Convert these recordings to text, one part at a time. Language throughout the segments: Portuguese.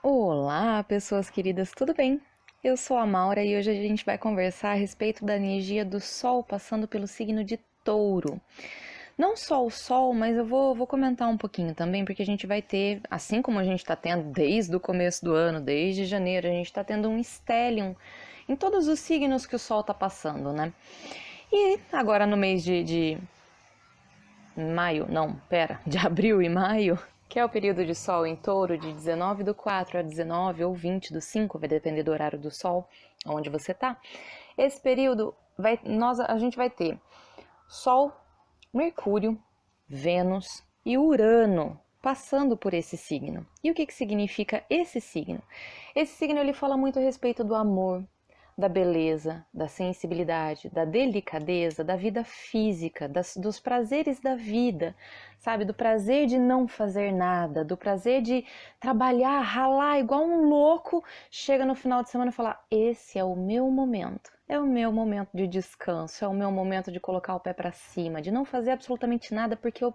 Olá, pessoas queridas, tudo bem? Eu sou a Maura e hoje a gente vai conversar a respeito da energia do Sol passando pelo signo de Touro. Não só o Sol, mas eu vou comentar um pouquinho também, porque a gente vai ter, assim como a gente está tendo desde o começo do ano, desde janeiro, a gente está tendo um stellium em todos os signos que o Sol está passando, né? E agora no mês de maio, não, pera, de abril e maio, que é o período de sol em Touro, de 19/4 a 19 ou 20/5, vai depender do horário do sol, onde você tá. Esse período a gente vai ter Sol, Mercúrio, Vênus e Urano passando por esse signo. E o que significa esse signo? Esse signo ele fala muito a respeito do amor, da beleza, da sensibilidade, da delicadeza, da vida física, dos prazeres da vida, sabe? Do prazer de não fazer nada, do prazer de trabalhar, ralar igual um louco, chega no final de semana e falar: esse é o meu momento. É o meu momento de descanso, é o meu momento de colocar o pé para cima, de não fazer absolutamente nada porque eu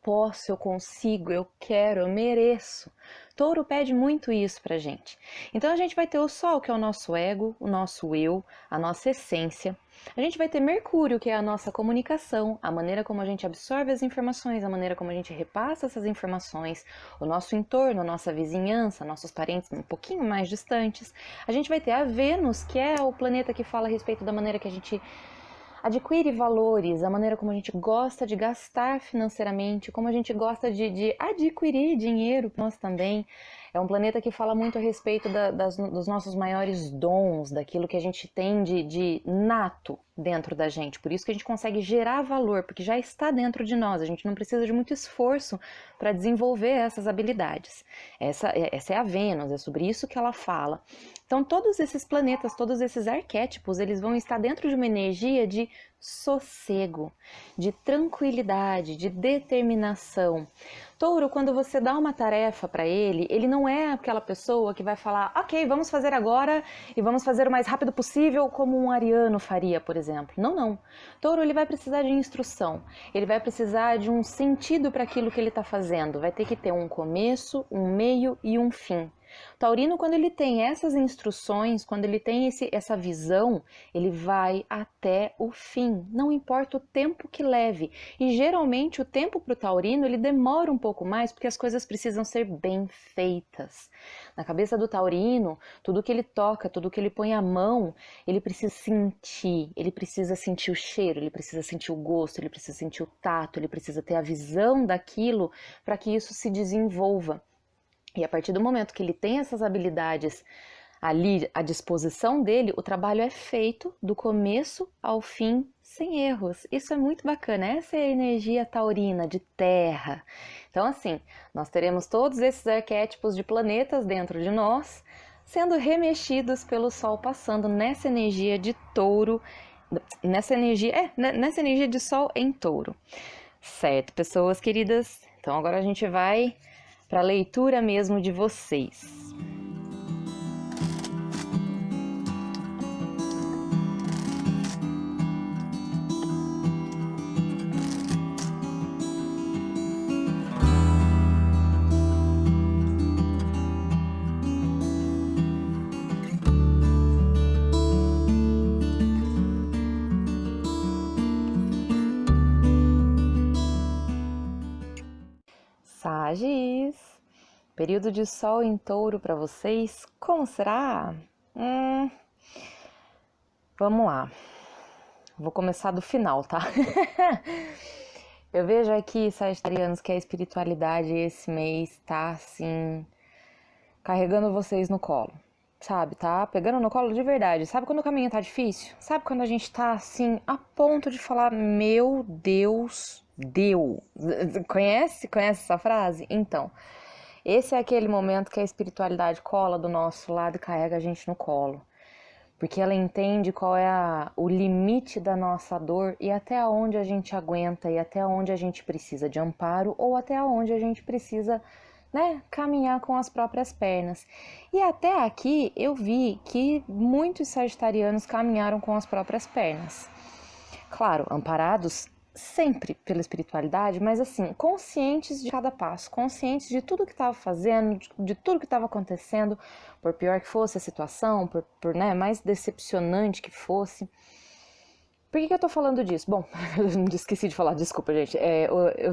posso, eu consigo, eu quero, eu mereço. Touro pede muito isso pra gente. Então a gente vai ter o Sol, que é o nosso ego, o nosso eu, a nossa essência. A gente vai ter Mercúrio, que é a nossa comunicação, a maneira como a gente absorve as informações, a maneira como a gente repassa essas informações, o nosso entorno, a nossa vizinhança, nossos parentes um pouquinho mais distantes. A gente vai ter a Vênus, que é o planeta que fala a respeito da maneira que a gente adquire valores, a maneira como a gente gosta de gastar financeiramente, como a gente gosta de adquirir dinheiro para nós também. É um planeta que fala muito a respeito dos nossos maiores dons, daquilo que a gente tem de nato dentro da gente. Por isso que a gente consegue gerar valor, porque já está dentro de nós. A gente não precisa de muito esforço para desenvolver essas habilidades. Essa é a Vênus, é sobre isso que ela fala. Então todos esses planetas, todos esses arquétipos, eles vão estar dentro de uma energia de sossego, de tranquilidade, de determinação. Touro, quando você dá uma tarefa para ele não é aquela pessoa que vai falar: ok, vamos fazer agora e vamos fazer o mais rápido possível, como um ariano faria, por exemplo. Não, não. Touro, ele vai precisar de instrução, ele vai precisar de um sentido para aquilo que ele está fazendo, vai ter que ter um começo, um meio e um fim. O taurino, quando ele tem essas instruções, quando ele tem essa visão, ele vai até o fim, não importa o tempo que leve. E geralmente o tempo para o taurino ele demora um pouco mais porque as coisas precisam ser bem feitas. Na cabeça do taurino, tudo que ele toca, tudo que ele põe a mão, ele precisa sentir o cheiro, ele precisa sentir o gosto, ele precisa sentir o tato, ele precisa ter a visão daquilo para que isso se desenvolva. E a partir do momento que ele tem essas habilidades ali à disposição dele, o trabalho é feito do começo ao fim sem erros. Isso é muito bacana, essa é a energia taurina de terra. Então assim, nós teremos todos esses arquétipos de planetas dentro de nós, sendo remexidos pelo Sol passando nessa energia de Touro, nessa energia de Sol em Touro. Certo, pessoas queridas? Então agora a gente vai para a leitura mesmo de vocês. Sagis, período de sol em Touro para vocês, como será? Vamos lá, vou começar do final, tá? Eu vejo aqui, sagitarianos, que a espiritualidade esse mês tá assim, carregando vocês no colo, sabe? Tá pegando no colo de verdade. Sabe quando o caminho tá difícil? Sabe quando a gente tá assim, a ponto de falar: meu Deus, deu. Conhece essa frase? Então, esse é aquele momento que a espiritualidade cola do nosso lado e carrega a gente no colo. Porque ela entende qual é o limite da nossa dor e até onde a gente aguenta e até onde a gente precisa de amparo ou até onde a gente precisa, né, caminhar com as próprias pernas. E até aqui eu vi que muitos sagitarianos caminharam com as próprias pernas. Claro, amparados sempre pela espiritualidade, mas assim, conscientes de cada passo, conscientes de tudo que estava fazendo, de tudo que estava acontecendo, por pior que fosse a situação, por né, mais decepcionante que fosse. Por que eu tô falando disso? Bom, eu esqueci de falar, desculpa, gente.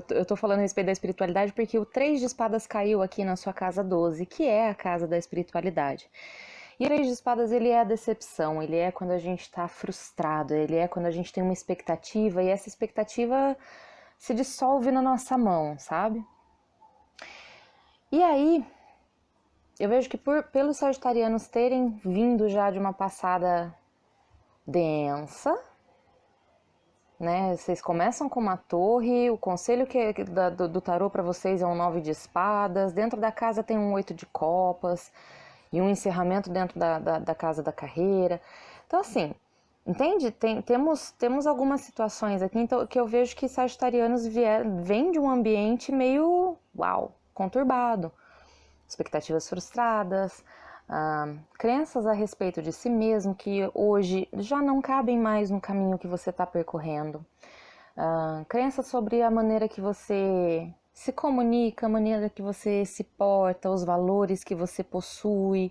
Eu tô falando a respeito da espiritualidade porque o 3 de espadas caiu aqui na sua casa 12, que é a casa da espiritualidade. E o 3 de espadas, ele é a decepção, ele é quando a gente tá frustrado, ele é quando a gente tem uma expectativa e essa expectativa se dissolve na nossa mão, sabe? E aí, eu vejo que pelos sagitarianos terem vindo já de uma passada densa, né? Vocês começam com uma torre, o conselho do tarô para vocês é um 9 de espadas, dentro da casa tem um 8 de copas e um encerramento dentro da casa da carreira. Então, assim, entende? Temos algumas situações aqui então, que eu vejo que sagitarianos vêm de um ambiente meio, uau, conturbado, expectativas frustradas, crenças a respeito de si mesmo que hoje já não cabem mais no caminho que você está percorrendo, crenças sobre a maneira que você se comunica, a maneira que você se porta, os valores que você possui,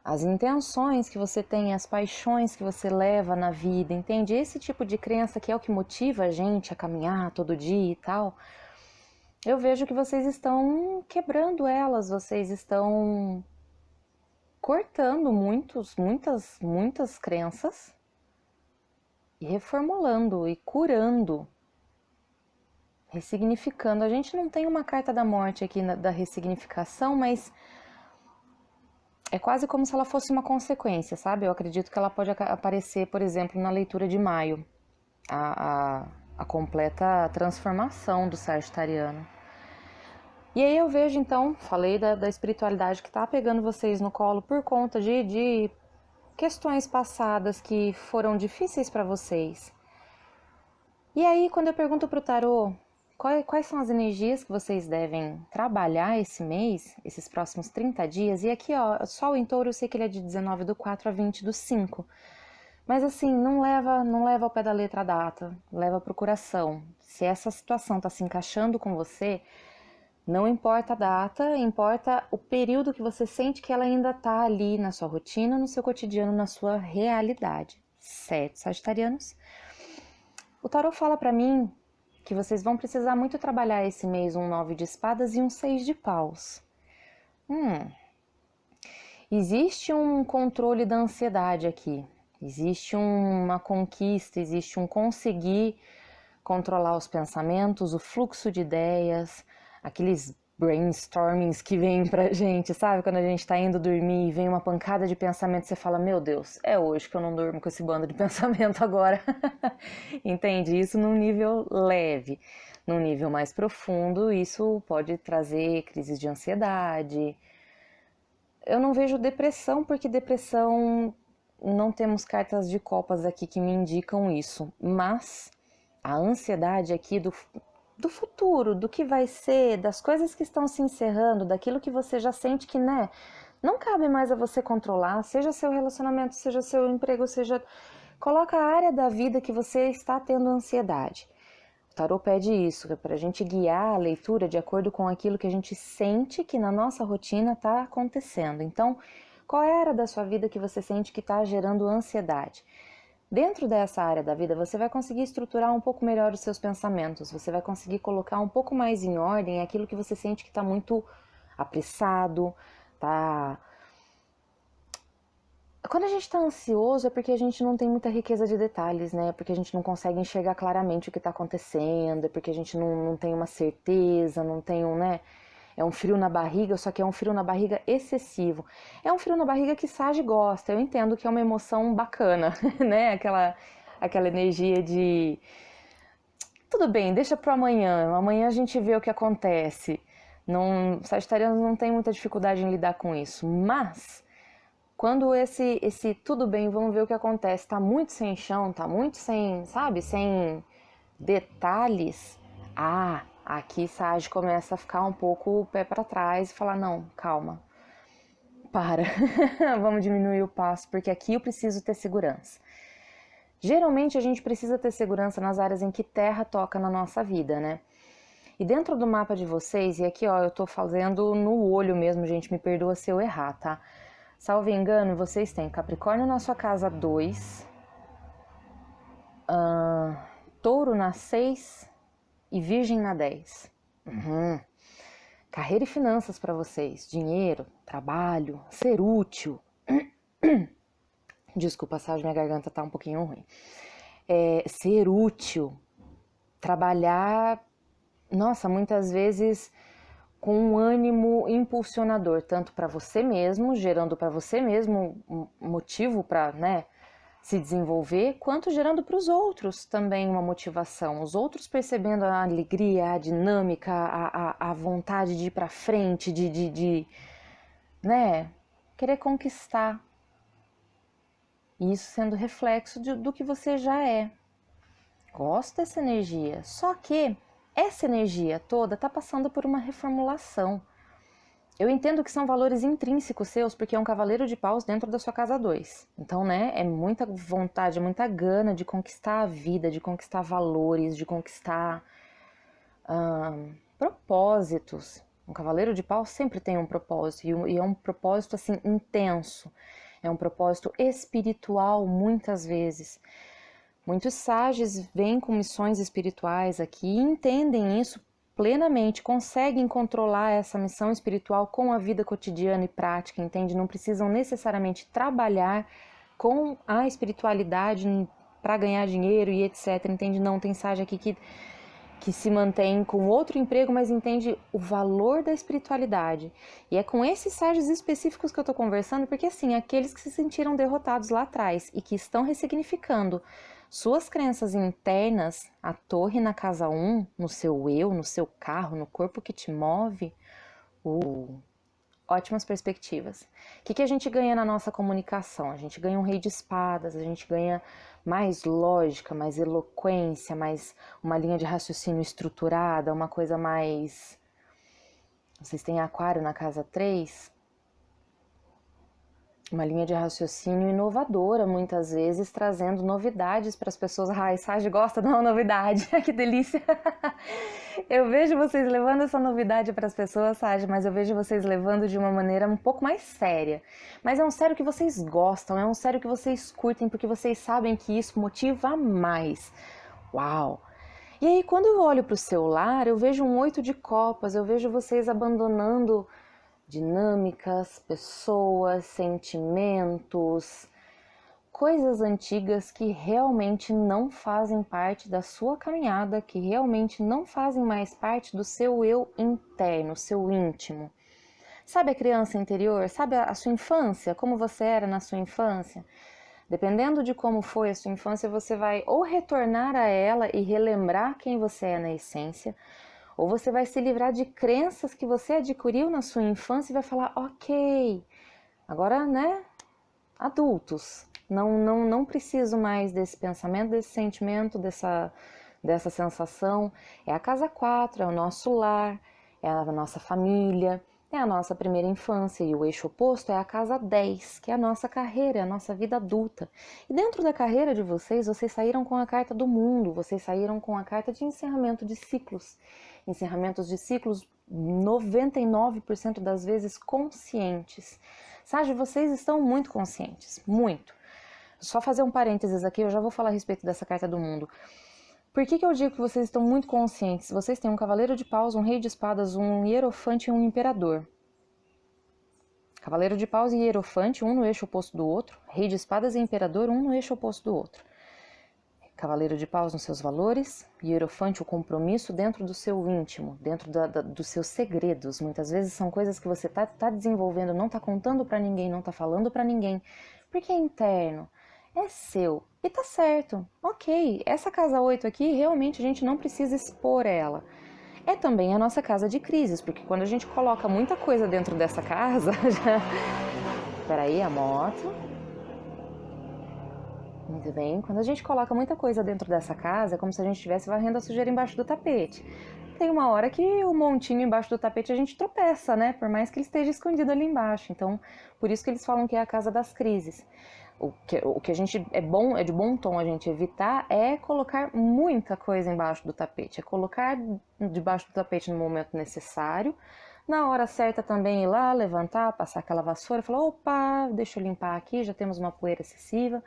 as intenções que você tem, as paixões que você leva na vida, entende? Esse tipo de crença que é o que motiva a gente a caminhar todo dia e tal. Eu vejo que vocês estão quebrando elas, vocês estão cortando muitas crenças e reformulando e curando, ressignificando. A gente não tem uma carta da morte aqui da ressignificação, mas é quase como se ela fosse uma consequência, sabe? Eu acredito que ela pode aparecer, por exemplo, na leitura de maio, a completa transformação do sagitariano. E aí eu vejo então, falei da espiritualidade que tá pegando vocês no colo por conta de questões passadas que foram difíceis para vocês. E aí quando eu pergunto pro tarô quais são as energias que vocês devem trabalhar esse mês, esses próximos 30 dias, e aqui ó, Sol em Touro eu sei que ele é de 19/4 a 20/5, mas assim, não leva ao pé da letra a data, leva pro coração. Se essa situação tá se encaixando com você, não importa a data, importa o período que você sente que ela ainda está ali na sua rotina, no seu cotidiano, na sua realidade. Certo, sagitarianos? O tarô fala para mim que vocês vão precisar muito trabalhar esse mês um 9 de espadas e um 6 de paus. Existe um controle da ansiedade aqui. Existe uma conquista, existe um conseguir controlar os pensamentos, o fluxo de ideias, aqueles brainstormings que vêm pra gente, sabe? Quando a gente tá indo dormir e vem uma pancada de pensamento, você fala, meu Deus, é hoje que eu não durmo com esse bando de pensamento agora. Entende? Isso num nível leve. Num nível mais profundo, isso pode trazer crises de ansiedade. Eu não vejo depressão, porque depressão não temos cartas de copas aqui que me indicam isso, mas a ansiedade aqui do futuro, do que vai ser, das coisas que estão se encerrando, daquilo que você já sente que, né, não cabe mais a você controlar, seja seu relacionamento, seja seu emprego, seja... Coloca a área da vida que você está tendo ansiedade. O tarô pede isso, para a gente guiar a leitura de acordo com aquilo que a gente sente que na nossa rotina está acontecendo. Então, qual é a área da sua vida que você sente que está gerando ansiedade? Dentro dessa área da vida, você vai conseguir estruturar um pouco melhor os seus pensamentos, você vai conseguir colocar um pouco mais em ordem aquilo que você sente que está muito apressado, tá... Quando a gente está ansioso é porque a gente não tem muita riqueza de detalhes, né? Porque a gente não consegue enxergar claramente o que está acontecendo, é porque a gente não tem uma certeza, não tem né? É um frio na barriga, só que é um frio na barriga excessivo. É um frio na barriga que Sage gosta, eu entendo que é uma emoção bacana, né? Aquela energia de... Tudo bem, deixa pro amanhã a gente vê o que acontece. Não, sagitarianos não tem muita dificuldade em lidar com isso, mas... Quando esse tudo bem, vamos ver o que acontece, tá muito sem chão, tá muito sem, sabe, sem detalhes, aqui Sage começa a ficar um pouco o pé para trás e falar, não, calma, para, vamos diminuir o passo, porque aqui eu preciso ter segurança. Geralmente a gente precisa ter segurança nas áreas em que terra toca na nossa vida, né? E dentro do mapa de vocês, e aqui ó, eu tô fazendo no olho mesmo, gente, me perdoa se eu errar, tá? Salvo engano, vocês têm Capricórnio na sua casa 2, Touro na 6 e Virgem na 10. Carreira e finanças para vocês, dinheiro, trabalho, ser útil. Desculpa, Sérgio, minha garganta tá um pouquinho ruim. Ser útil, trabalhar, nossa, muitas vezes com um ânimo impulsionador, tanto para você mesmo, gerando para você mesmo um motivo para, né, se desenvolver, quanto gerando para os outros também uma motivação. Os outros percebendo a alegria, a dinâmica, a vontade de ir para frente, né, querer conquistar. E isso sendo reflexo do que você já é. Gosto dessa energia, só que essa energia toda está passando por uma reformulação. Eu entendo que são valores intrínsecos seus, porque é um cavaleiro de paus dentro da sua casa 2. Então, né, é muita vontade, é muita gana de conquistar a vida, de conquistar valores, de conquistar propósitos. Um cavaleiro de paus sempre tem um propósito, e é um propósito, assim, intenso. É um propósito espiritual, muitas vezes. Muitos sages vêm com missões espirituais aqui e entendem isso plenamente, conseguem controlar essa missão espiritual com a vida cotidiana e prática, entende? Não precisam necessariamente trabalhar com a espiritualidade para ganhar dinheiro e etc, entende? Não, tem sage aqui que se mantém com outro emprego, mas entende o valor da espiritualidade. E é com esses sages específicos que eu estou conversando, porque assim, aqueles que se sentiram derrotados lá atrás e que estão ressignificando suas crenças internas, a torre na casa 1, no seu eu, no seu carro, no corpo que te move, ótimas perspectivas. O que a gente ganha na nossa comunicação? A gente ganha um rei de espadas, a gente ganha mais lógica, mais eloquência, mais uma linha de raciocínio estruturada, uma coisa mais... Vocês têm aquário na casa 3? Uma linha de raciocínio inovadora, muitas vezes, trazendo novidades para as pessoas. Ai, Sage gosta de uma novidade, que delícia! Eu vejo vocês levando essa novidade para as pessoas, Sage, mas eu vejo vocês levando de uma maneira um pouco mais séria. Mas é um sério que vocês gostam, é um sério que vocês curtem, porque vocês sabem que isso motiva mais. Uau! E aí, quando eu olho para o seu lar, eu vejo um 8 de copas, eu vejo vocês abandonando dinâmicas, pessoas, sentimentos, coisas antigas que realmente não fazem parte da sua caminhada, que realmente não fazem mais parte do seu eu interno, seu íntimo. Sabe a criança interior? Sabe a sua infância? Como você era na sua infância? Dependendo de como foi a sua infância, você vai ou retornar a ela e relembrar quem você é na essência, ou você vai se livrar de crenças que você adquiriu na sua infância e vai falar, ok, agora, né, adultos, não preciso mais desse pensamento, desse sentimento, dessa sensação. É a casa 4, é o nosso lar, é a nossa família, é a nossa primeira infância, e o eixo oposto é a casa 10, que é a nossa carreira, é a nossa vida adulta. E dentro da carreira de vocês saíram com a carta do mundo, vocês saíram com a carta de encerramento de ciclos. Encerramentos de ciclos 99% das vezes conscientes. Sage, vocês estão muito conscientes, muito. Só fazer um parênteses aqui, eu já vou falar a respeito dessa carta do mundo. Por que eu digo que vocês estão muito conscientes? Vocês têm um cavaleiro de paus, um rei de espadas, um hierofante e um imperador. Cavaleiro de paus e hierofante, um no eixo oposto do outro. Rei de espadas e imperador, um no eixo oposto do outro. Cavaleiro de paus nos seus valores, hierofante o compromisso dentro do seu íntimo, dentro dos seus segredos. Muitas vezes são coisas que você tá desenvolvendo, não tá contando para ninguém, não tá falando para ninguém, porque é interno, é seu. E tá certo, ok, essa casa 8 aqui, realmente a gente não precisa expor ela. É também a nossa casa de crises, porque quando a gente coloca muita coisa dentro dessa casa... Peraí, a moto... Muito bem, quando a gente coloca muita coisa dentro dessa casa, é como se a gente estivesse varrendo a sujeira embaixo do tapete. Tem uma hora que o montinho embaixo do tapete a gente tropeça, né? Por mais que ele esteja escondido ali embaixo. Então, por isso que eles falam que é a casa das crises. O que a gente é de bom tom a gente evitar é colocar muita coisa embaixo do tapete, é colocar debaixo do tapete no momento necessário, na hora certa também ir lá, levantar, passar aquela vassoura, falar, opa, deixa eu limpar aqui, já temos uma poeira excessiva.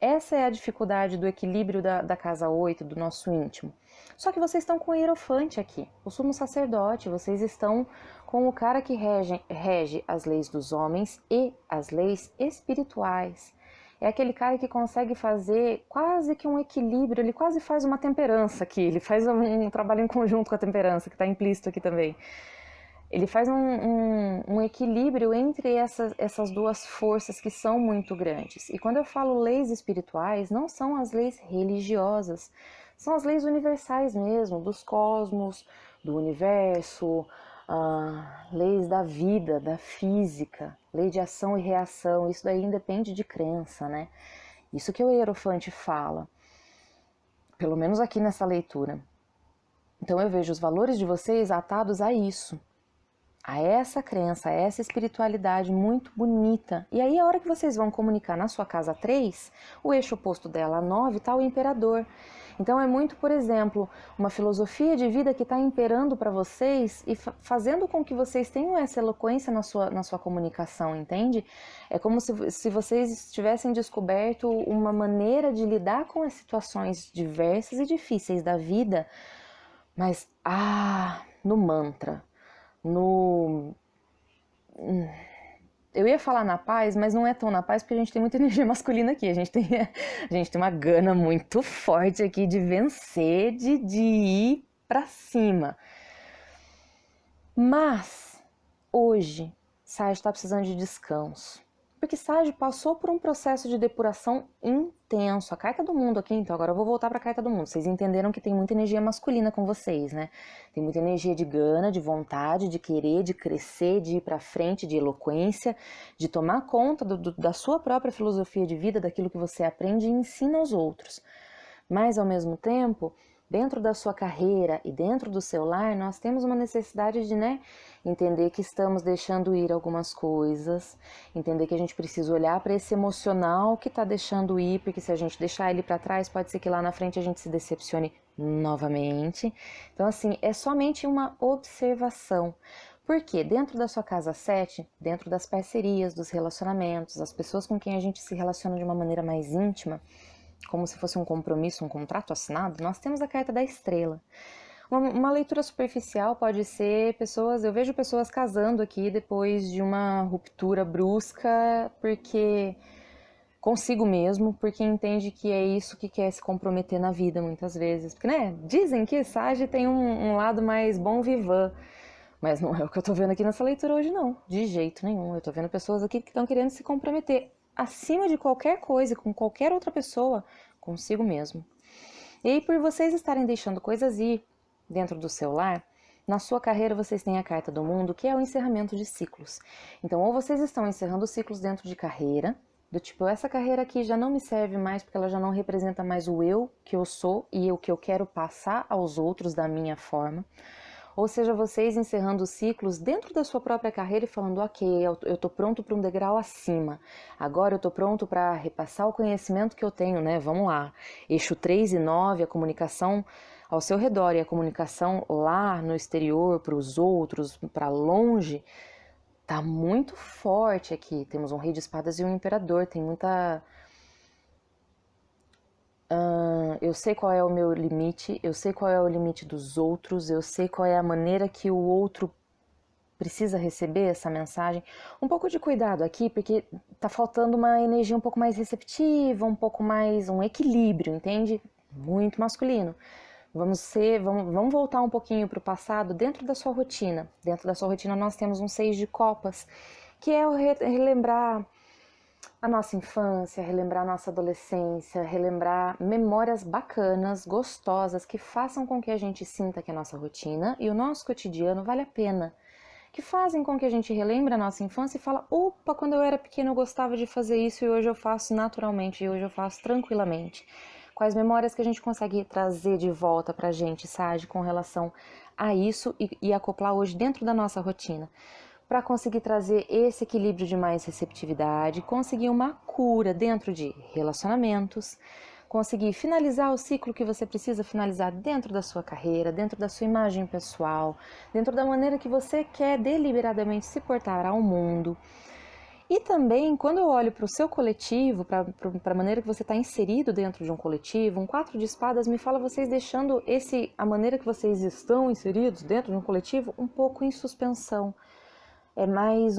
Essa é a dificuldade do equilíbrio da casa 8, do nosso íntimo. Só que vocês estão com o hierofante aqui, o sumo sacerdote, vocês estão com o cara que rege as leis dos homens e as leis espirituais. É aquele cara que consegue fazer quase que um equilíbrio, ele quase faz uma temperança aqui, ele faz um trabalho em conjunto com a temperança, que está implícito aqui também. Ele faz um equilíbrio entre essas duas forças que são muito grandes. E quando eu falo leis espirituais, não são as leis religiosas, são as leis universais mesmo, dos cosmos, do universo, leis da vida, da física, lei de ação e reação. Isso daí independe de crença, né? Isso que o Hierofante fala, pelo menos aqui nessa leitura. Então eu vejo os valores de vocês atados a isso, a essa crença, a essa espiritualidade muito bonita. E aí a hora que vocês vão comunicar na sua casa 3, o eixo oposto dela, a 9, está o imperador. Então é muito, por exemplo, uma filosofia de vida que está imperando para vocês e fazendo com que vocês tenham essa eloquência na sua comunicação, entende? É como se vocês tivessem descoberto uma maneira de lidar com as situações diversas e difíceis da vida, mas no mantra, eu ia falar na paz, mas não é tão na paz porque a gente tem muita energia masculina aqui, a gente tem uma gana muito forte aqui de vencer, de ir pra cima. Mas hoje Sage está precisando de descanso, porque Sage passou por um processo de depuração intenso. A carta do mundo aqui, então agora eu vou voltar para a carta do mundo. Vocês entenderam que tem muita energia masculina com vocês, né? Tem muita energia de gana, de vontade, de querer, de crescer, de ir para frente, de eloquência, de tomar conta da sua própria filosofia de vida, daquilo que você aprende e ensina aos outros. Mas ao mesmo tempo, dentro da sua carreira e dentro do seu lar, nós temos uma necessidade de, entender que estamos deixando ir algumas coisas, entender que a gente precisa olhar para esse emocional que está deixando ir, porque se a gente deixar ele para trás, pode ser que lá na frente a gente se decepcione novamente. Então, assim, é somente uma observação. Porque dentro da sua casa 7, dentro das parcerias, dos relacionamentos, as pessoas com quem a gente se relaciona de uma maneira mais íntima, como se fosse um compromisso, um contrato assinado, nós temos a carta da estrela. Uma leitura superficial pode ser eu vejo pessoas casando aqui depois de uma ruptura brusca, porque consigo mesmo, porque entende que é isso que quer se comprometer na vida muitas vezes. Porque, dizem que Sage tem um lado mais bon vivant, mas não é o que eu tô vendo aqui nessa leitura hoje não, de jeito nenhum. Eu tô vendo pessoas aqui que estão querendo se comprometer acima de qualquer coisa, com qualquer outra pessoa, consigo mesmo. E aí, por vocês estarem deixando coisas ir dentro do seu lar, na sua carreira vocês têm a carta do mundo, que é o encerramento de ciclos. Então, ou vocês estão encerrando ciclos dentro de carreira, do tipo, essa carreira aqui já não me serve mais porque ela já não representa mais o eu que eu sou e o que eu quero passar aos outros da minha forma. Ou seja, vocês encerrando ciclos dentro da sua própria carreira e falando, ok, eu tô pronto para um degrau acima. Agora eu tô pronto para repassar o conhecimento que eu tenho, Vamos lá. Eixo 3 e 9, a comunicação ao seu redor e a comunicação lá no exterior, para os outros, para longe, tá muito forte aqui. Temos um rei de espadas e um imperador, tem muita... eu sei qual é o meu limite, eu sei qual é o limite dos outros, eu sei qual é a maneira que o outro precisa receber essa mensagem. Um pouco de cuidado aqui, porque tá faltando uma energia um pouco mais receptiva, um pouco mais um equilíbrio, entende? Muito masculino. Vamos voltar um pouquinho para o passado dentro da sua rotina. Dentro da sua rotina nós temos um 6 de copas, que é o relembrar a nossa infância, relembrar a nossa adolescência, relembrar memórias bacanas, gostosas, que façam com que a gente sinta que a nossa rotina e o nosso cotidiano vale a pena. Que fazem com que a gente relembre a nossa infância e fala, opa, quando eu era pequeno eu gostava de fazer isso e hoje eu faço naturalmente, e hoje eu faço tranquilamente. Quais memórias que a gente consegue trazer de volta pra gente, Sage, com relação a isso e acoplar hoje dentro da nossa rotina. para conseguir trazer esse equilíbrio de mais receptividade, conseguir uma cura dentro de relacionamentos, conseguir finalizar o ciclo que você precisa finalizar dentro da sua carreira, dentro da sua imagem pessoal, dentro da maneira que você quer deliberadamente se portar ao mundo. E também, quando eu olho para o seu coletivo, para a maneira que você está inserido dentro de um coletivo, um 4 de espadas me fala vocês deixando a maneira que vocês estão inseridos dentro de um coletivo um pouco em suspensão. É mais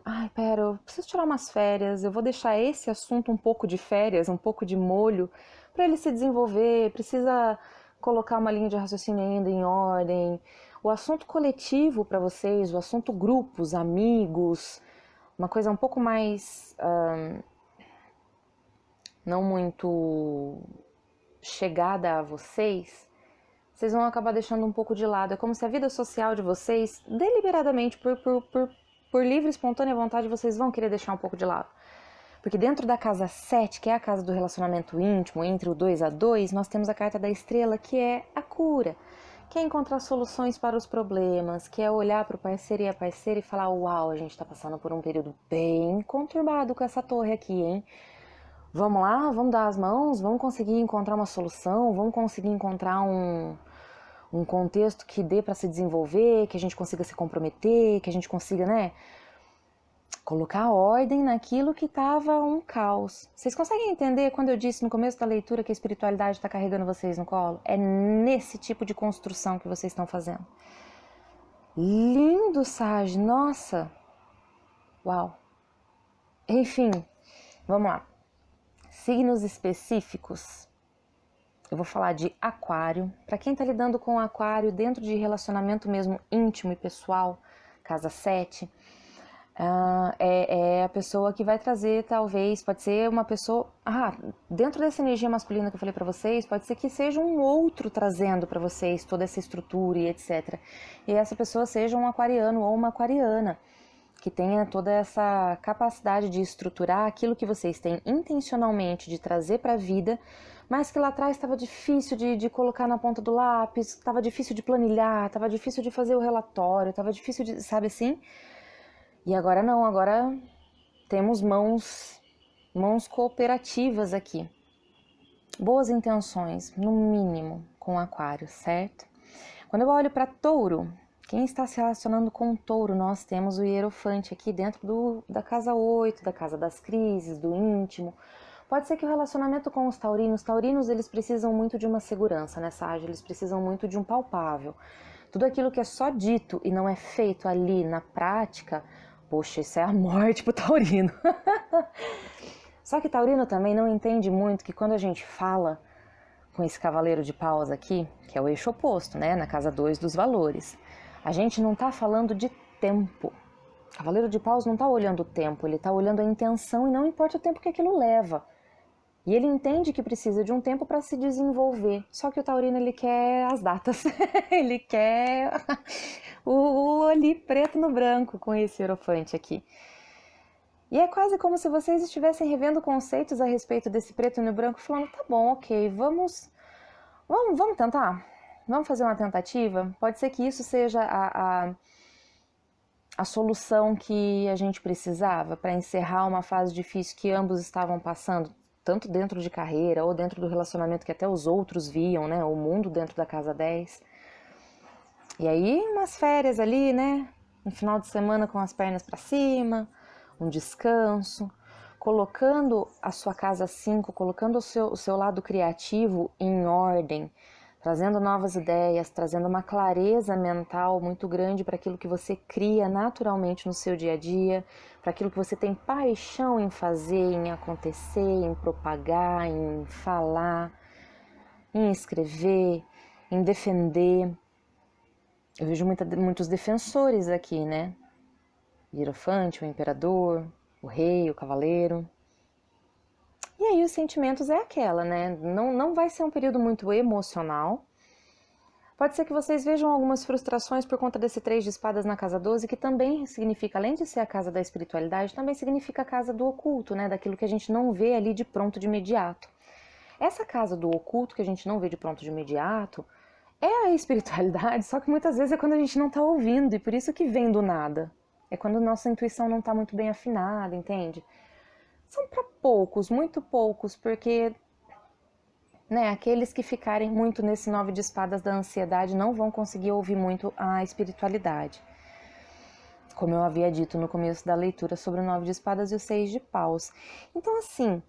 ai, pera, eu preciso tirar umas férias, eu vou deixar esse assunto um pouco de férias, um pouco de molho, para ele se desenvolver, precisa colocar uma linha de raciocínio ainda em ordem. O assunto coletivo para vocês, o assunto grupos, amigos, uma coisa um pouco mais, não muito chegada a vocês, vocês vão acabar deixando um pouco de lado. É como se a vida social de vocês, deliberadamente, por livre e espontânea vontade, vocês vão querer deixar um pouco de lado. Porque dentro da casa 7, que é a casa do relacionamento íntimo, entre o 2 a 2, nós temos a carta da estrela, que é a cura. Que é encontrar soluções para os problemas, que é olhar para o parceiro e a parceira e falar: uau, a gente está passando por um período bem conturbado com essa torre aqui, hein? Vamos lá, vamos dar as mãos, vamos conseguir encontrar uma solução, vamos conseguir encontrar um contexto que dê para se desenvolver, que a gente consiga se comprometer, que a gente consiga, né, colocar ordem naquilo que estava um caos. Vocês conseguem entender quando eu disse no começo da leitura que a espiritualidade está carregando vocês no colo? É nesse tipo de construção que vocês estão fazendo. Lindo, Sage, nossa! Uau! Enfim, vamos lá. Signos específicos. Eu vou falar de Aquário. Para quem está lidando com Aquário dentro de relacionamento mesmo íntimo e pessoal, casa 7, é a pessoa que vai trazer, talvez, pode ser uma pessoa... dentro dessa energia masculina que eu falei para vocês, pode ser que seja um outro trazendo para vocês toda essa estrutura e etc. E essa pessoa seja um aquariano ou uma aquariana, que tenha toda essa capacidade de estruturar aquilo que vocês têm intencionalmente de trazer para a vida, mas que lá atrás estava difícil de colocar na ponta do lápis, estava difícil de planilhar, estava difícil de fazer o relatório, estava difícil de, sabe assim? E agora não, agora temos mãos cooperativas aqui. Boas intenções, no mínimo, com Aquário, certo? Quando eu olho para Touro, quem está se relacionando com Touro, nós temos o Hierofante aqui dentro da casa 8, da casa das crises, do íntimo. Pode ser que o relacionamento com os taurinos eles precisam muito de uma segurança, né, Sage? Eles precisam muito de um palpável. Tudo aquilo que é só dito e não é feito ali na prática, poxa, isso é a morte pro taurino. Só que taurino também não entende muito que quando a gente fala com esse cavaleiro de paus aqui, que é o eixo oposto, né, na casa 2 dos valores, a gente não tá falando de tempo. O cavaleiro de paus não tá olhando o tempo, ele tá olhando a intenção e não importa o tempo que aquilo leva. E ele entende que precisa de um tempo para se desenvolver. Só que o taurino, ele quer as datas. Ele quer o ali preto no branco com esse hierofante aqui. E é quase como se vocês estivessem revendo conceitos a respeito desse preto no branco, falando: tá bom, ok, vamos tentar? Vamos fazer uma tentativa? Pode ser que isso seja a solução que a gente precisava para encerrar uma fase difícil que ambos estavam passando, tanto dentro de carreira ou dentro do relacionamento que até os outros viam, né? O mundo dentro da casa 10. E aí, umas férias ali, né? Um final de semana com as pernas para cima, um descanso, colocando a sua casa 5, colocando o seu lado criativo em ordem, trazendo novas ideias, trazendo uma clareza mental muito grande para aquilo que você cria naturalmente no seu dia a dia, para aquilo que você tem paixão em fazer, em acontecer, em propagar, em falar, em escrever, em defender. Eu vejo muitos defensores aqui, né? O hierofante, o imperador, o rei, o cavaleiro. E aí os sentimentos é aquela, né? Não vai ser um período muito emocional. Pode ser que vocês vejam algumas frustrações por conta desse 3 de espadas na casa 12, que também significa, além de ser a casa da espiritualidade, também significa a casa do oculto, né? Daquilo que a gente não vê ali de pronto de imediato. Essa casa do oculto que a gente não vê de pronto de imediato é a espiritualidade, só que muitas vezes é quando a gente não está ouvindo, e por isso que vem do nada. É quando nossa intuição não está muito bem afinada, entende? São para poucos, muito poucos, porque né, aqueles que ficarem muito nesse 9 de espadas da ansiedade não vão conseguir ouvir muito a espiritualidade. Como eu havia dito no começo da leitura sobre o 9 de espadas e o 6 de paus. Então, assim,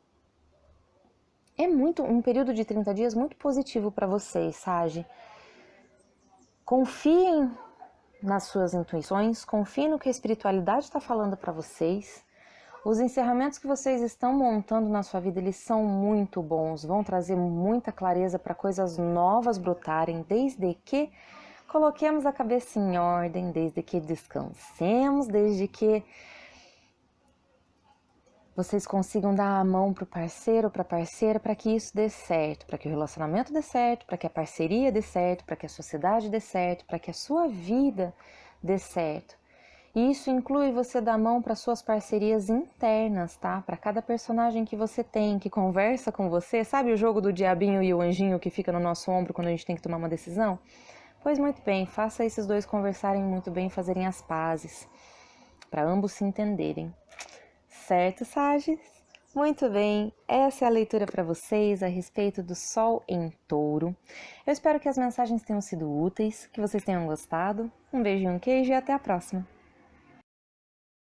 é um período de 30 dias muito positivo para vocês, Sage. Confiem nas suas intuições, confiem no que a espiritualidade está falando para vocês. Os encerramentos que vocês estão montando na sua vida, eles são muito bons, vão trazer muita clareza para coisas novas brotarem, desde que coloquemos a cabeça em ordem, desde que descansemos, desde que vocês consigam dar a mão para o parceiro ou para a parceira para que isso dê certo, para que o relacionamento dê certo, para que a parceria dê certo, para que a sociedade dê certo, para que a sua vida dê certo. E isso inclui você dar a mão para suas parcerias internas, tá? Para cada personagem que você tem, que conversa com você. Sabe o jogo do diabinho e o anjinho que fica no nosso ombro quando a gente tem que tomar uma decisão? Pois muito bem, faça esses dois conversarem muito bem, fazerem as pazes, para ambos se entenderem. Certo, Sages? Muito bem, essa é a leitura para vocês a respeito do Sol em Touro. Eu espero que as mensagens tenham sido úteis, que vocês tenham gostado. Um beijo e um queijo e até a próxima!